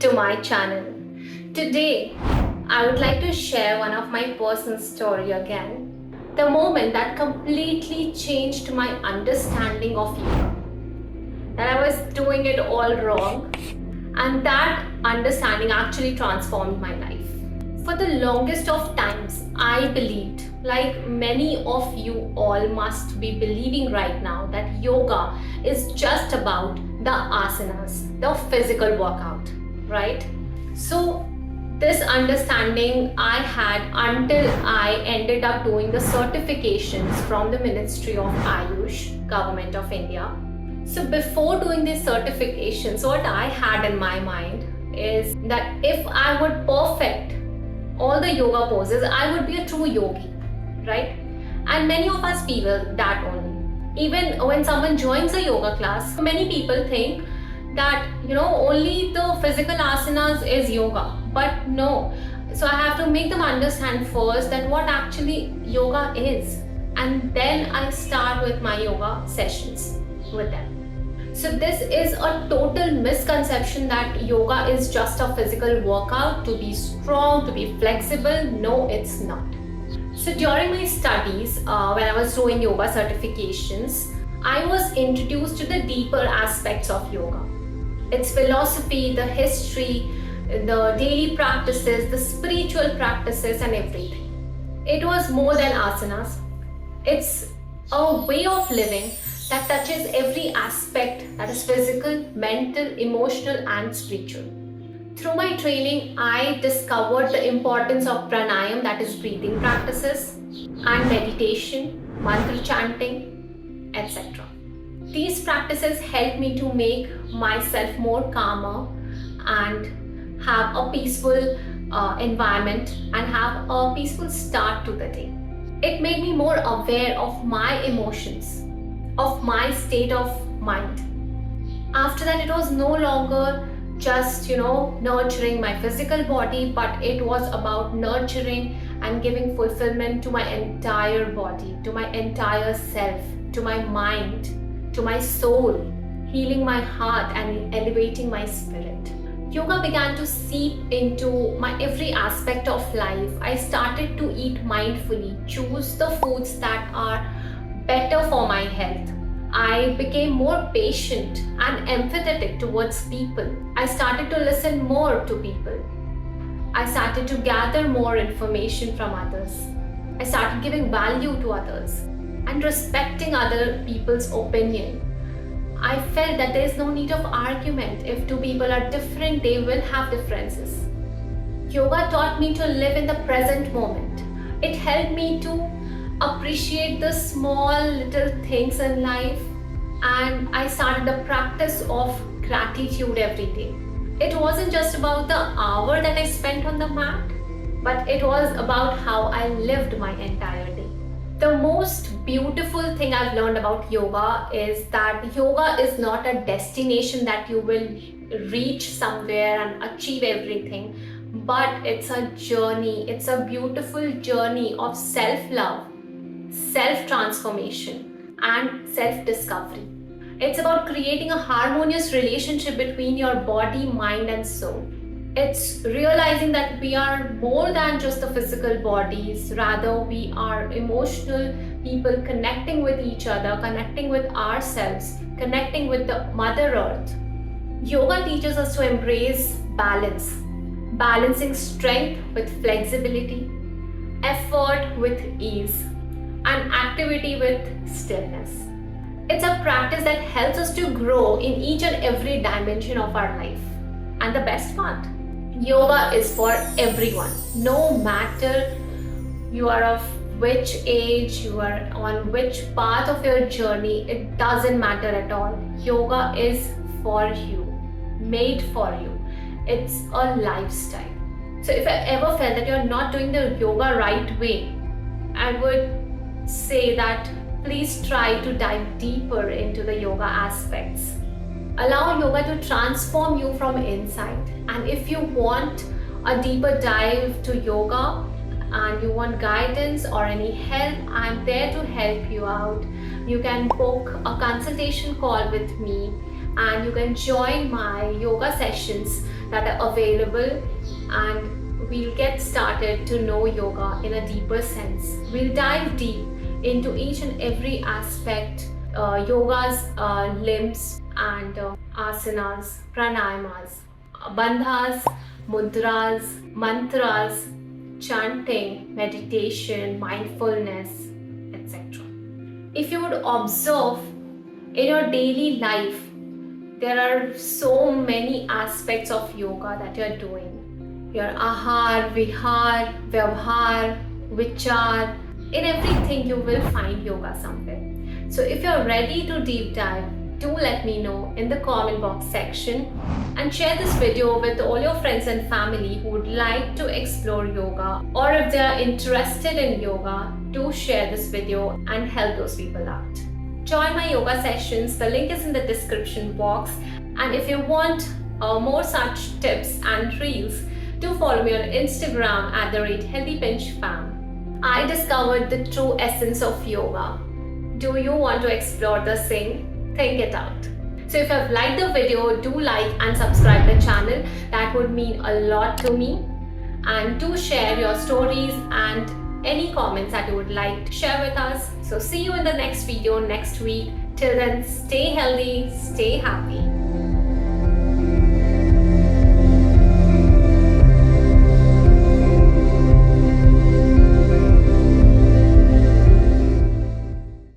to my channel. Today, I would like to share one of my personal story again. The moment that completely changed my understanding of yoga. That I was doing it all wrong, and that understanding actually transformed my life. For the longest of times, I believed, like many of you all must be believing right now, that yoga is just about the asanas, the physical workout, right? So, this understanding I had until I ended up doing the certifications from the Ministry of Ayush, Government of India. So before doing these certifications, what I had in my mind is that if I would perfect all the yoga poses, I would be a true yogi, right? And many of us feel that only. Even when someone joins a yoga class, many people think that only the physical asanas is yoga, but no. So I have to make them understand first that what actually yoga is, and then I start with my yoga sessions with them. So this is a total misconception that yoga is just a physical workout to be strong, to be flexible. No, it's not. So during my studies, when I was doing yoga certifications, I was introduced to the deeper aspects of yoga. Its philosophy, the history, the daily practices, the spiritual practices, and everything. It was more than asanas. It's a way of living that touches every aspect, that is physical, mental, emotional, and spiritual. Through my training, I discovered the importance of pranayam, that is breathing practices, and meditation, mantra chanting, etc. These practices help me to make myself more calmer and have a peaceful environment and have a peaceful start to the day. It made me more aware of my emotions, of my state of mind. After that, it was no longer just nurturing my physical body, but it was about nurturing and giving fulfillment to my entire body, to my entire self, to my mind, to my soul, healing my heart and elevating my spirit. Yoga began to seep into my every aspect of life. I started to eat mindfully, choose the foods that are better for my health. I became more patient and empathetic towards people. I started to listen more to people. I started to gather more information from others. I started giving value to others and respecting other people's opinion. I felt that there is no need of argument. If two people are different, they will have differences. Yoga taught me to live in the present moment. It helped me to appreciate the small little things in life, and I started the practice of gratitude every day. It wasn't just about the hour that I spent on the mat, but it was about how I lived my entire day. The most beautiful thing I've learned about yoga is that yoga is not a destination that you will reach somewhere and achieve everything, but it's a journey. It's a beautiful journey of self-love, self-transformation, and self-discovery. It's about creating a harmonious relationship between your body, mind, and soul. It's realizing that we are more than just the physical bodies, rather we are emotional people connecting with each other, connecting with ourselves, connecting with the Mother Earth. Yoga teaches us to embrace balance, balancing strength with flexibility, effort with ease, and activity with stillness. It's a practice that helps us to grow in each and every dimension of our life. And the best part, yoga is for everyone. No matter you are of which age, you are on which path of your journey, it doesn't matter at all. Yoga is for you, made for you. It's a lifestyle. So if I ever felt that you're not doing the yoga right way, I would say that please try to dive deeper into the yoga aspects. Allow yoga to transform you from inside. And if you want a deeper dive to yoga and you want guidance or any help, I'm there to help you out. You can book a consultation call with me and you can join my yoga sessions that are available, and we'll get started to know yoga in a deeper sense. We'll dive deep into each and every aspect, yoga's limbs and asanas, pranayamas, bandhas, mudras, mantras, chanting, meditation, mindfulness, etc. If you would observe in your daily life, there are so many aspects of yoga that you're doing. Your ahar, vihar, vyavhar, vichar, in everything you will find yoga somewhere. So if you're ready to deep dive, do let me know in the comment box section, and share this video with all your friends and family who would like to explore yoga, or if they are interested in yoga, do share this video and help those people out. Join my yoga sessions, the link is in the description box, and if you want more such tips and reels, do follow me on Instagram at @healthypinchfam. I discovered the true essence of yoga. Do you want to explore the same? Think it out. So if you've liked the video, do like and subscribe the channel. That would mean a lot to me. And do share your stories and any comments that you would like to share with us. So see you in the next video next week. Till then, stay healthy, stay happy.